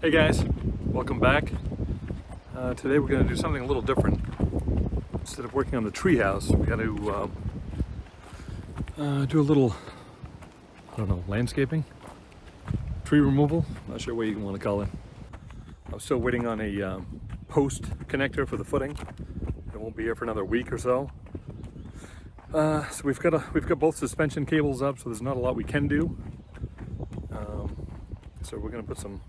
Hey guys, welcome back. Today we're going to do something a little different. Instead of working on the treehouse, we got to do a little, I don't know, landscaping? Tree removal? Not sure what you want to call it. I'm still waiting on a post connector for the footing. It won't be here for another week or so. So we've got both suspension cables up, so there's not a lot we can do. So we're going to put some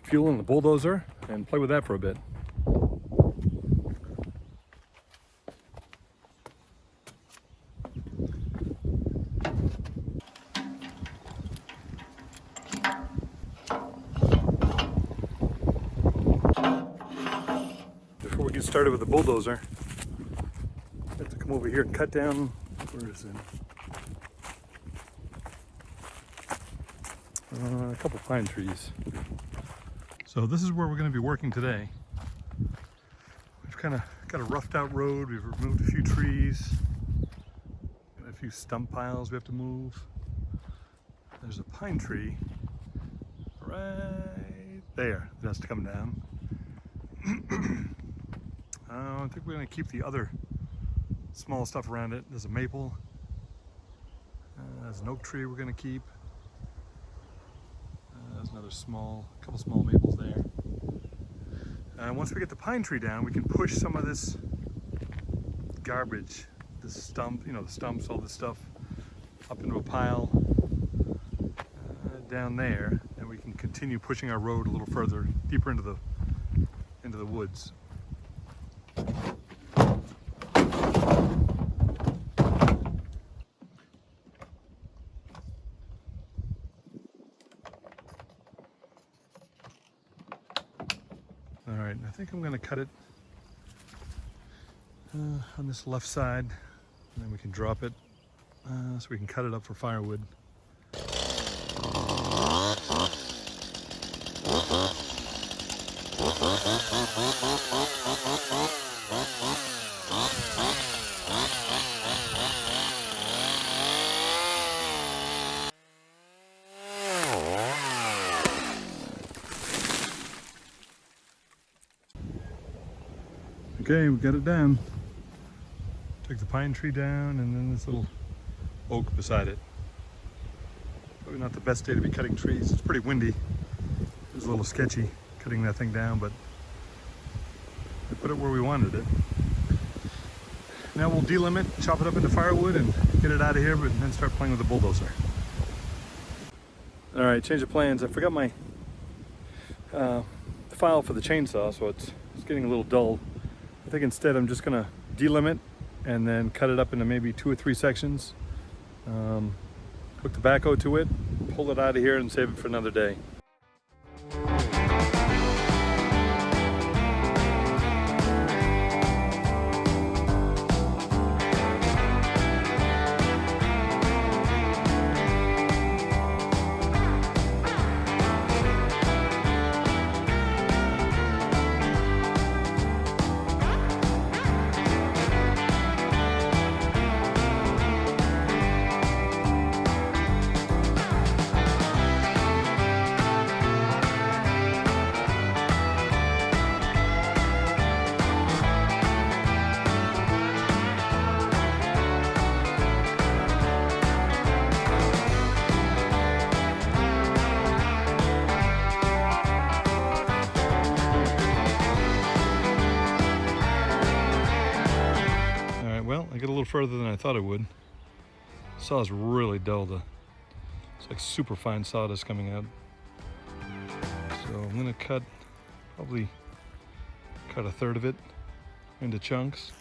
fuel in the bulldozer and play with that for a bit. Before we get started with the bulldozer, I have to come over here and cut down, where is it? A couple pine trees. So this is where we're going to be working today. We've kind of got a roughed out road. We've removed a few trees, got a few stump piles we have to move. There's a pine tree right there that has to come down. I think we're going to keep the other small stuff around it. There's a maple. There's an oak tree we're going to keep. There's another couple small maples there. Once we get the pine tree down, we can push some of this garbage, this stump, the stumps, all this stuff, up into a pile down there, and we can continue pushing our road a little further, deeper into the woods. All right, I think I'm going to cut it on this left side, and then we can drop it so we can cut it up for firewood. Okay, we got it down. Took the pine tree down and then this little oak beside it. Probably not the best day to be cutting trees. It's pretty windy. It was a little sketchy cutting that thing down, but we put it where we wanted it. Now we'll delimit, chop it up into firewood and get it out of here, but then start playing with the bulldozer. All right, change of plans. I forgot my file for the chainsaw, so it's getting a little dull. I think instead I'm just gonna delimit and then cut it up into maybe 2 or 3 sections. Hook the backhoe to it, pull it out of here and save it for another day. Well, I got a little further than I thought I would. Saw is really dull. It's like super fine sawdust coming out. So I'm gonna probably cut a third of it into chunks.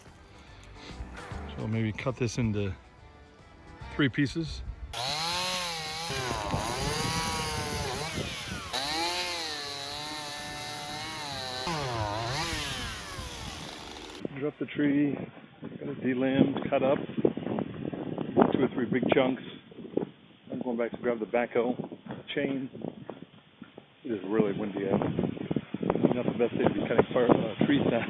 So maybe cut this into 3 pieces. Put up the tree. Got it delimbed, cut up, 2 or 3 big chunks. I'm going back to grab the backhoe chain. It is really windy out. Not the best day to be cutting trees now.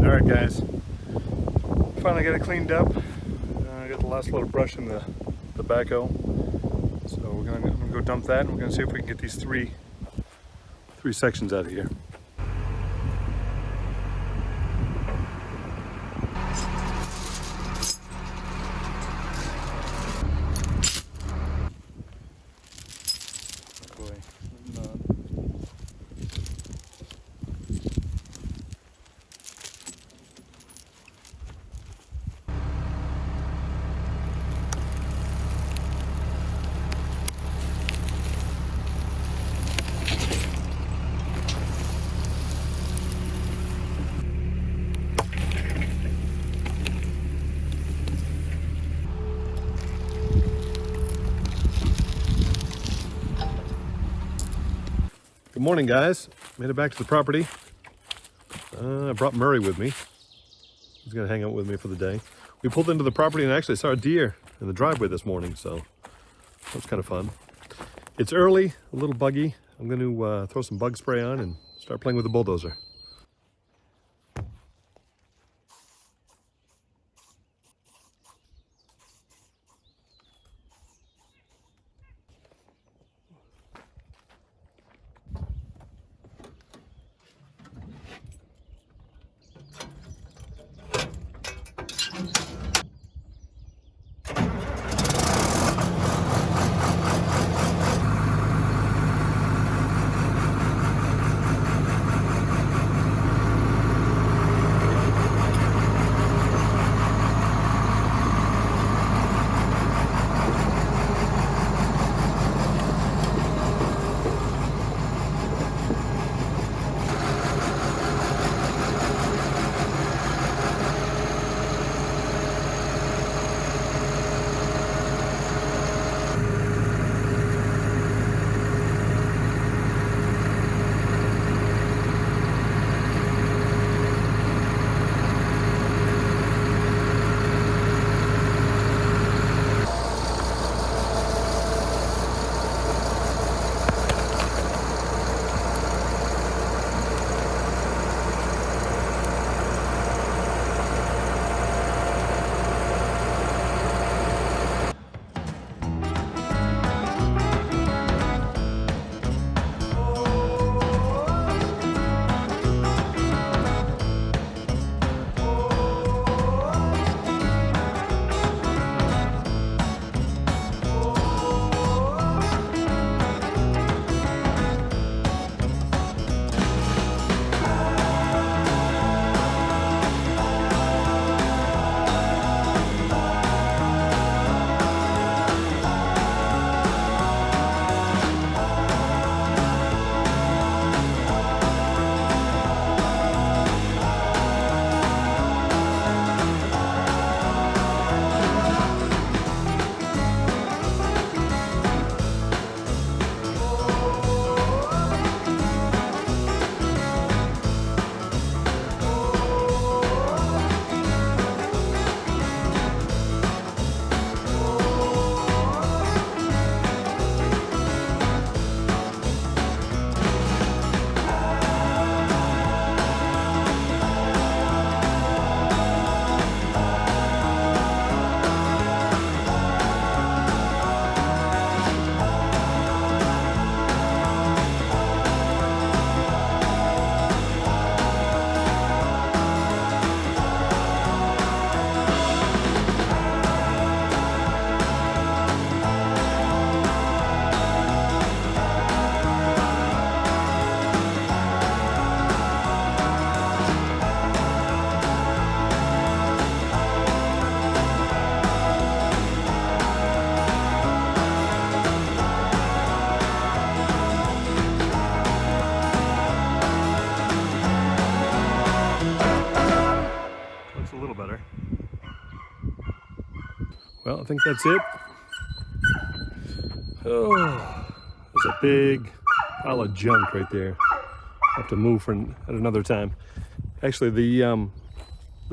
All right, guys. Finally got it cleaned up. I got the last load of brush in the backhoe. So I'm gonna go dump that, and we're gonna see if we can get these three sections out of here. Good morning, guys. Made it back to the property. I brought Murray with me. He's gonna hang out with me for the day. We pulled into the property and actually saw a deer in the driveway this morning, so that was kind of fun. It's early, a little buggy. I'm gonna throw some bug spray on and start playing with the bulldozer. Well, I think that's it. Oh, there's a big pile of junk right there. I'll have to move for at another time. Actually, the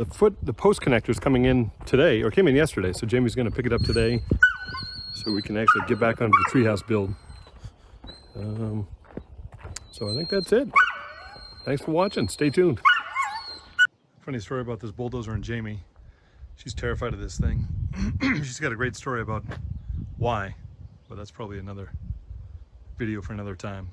post connector is coming in today, or came in yesterday, so Jayme's going to pick it up today so we can actually get back onto the treehouse build. So I think that's it. Thanks for watching. Stay tuned. Funny story about this bulldozer and Jayme. She's terrified of this thing. She's got a great story about why, but that's probably another video for another time.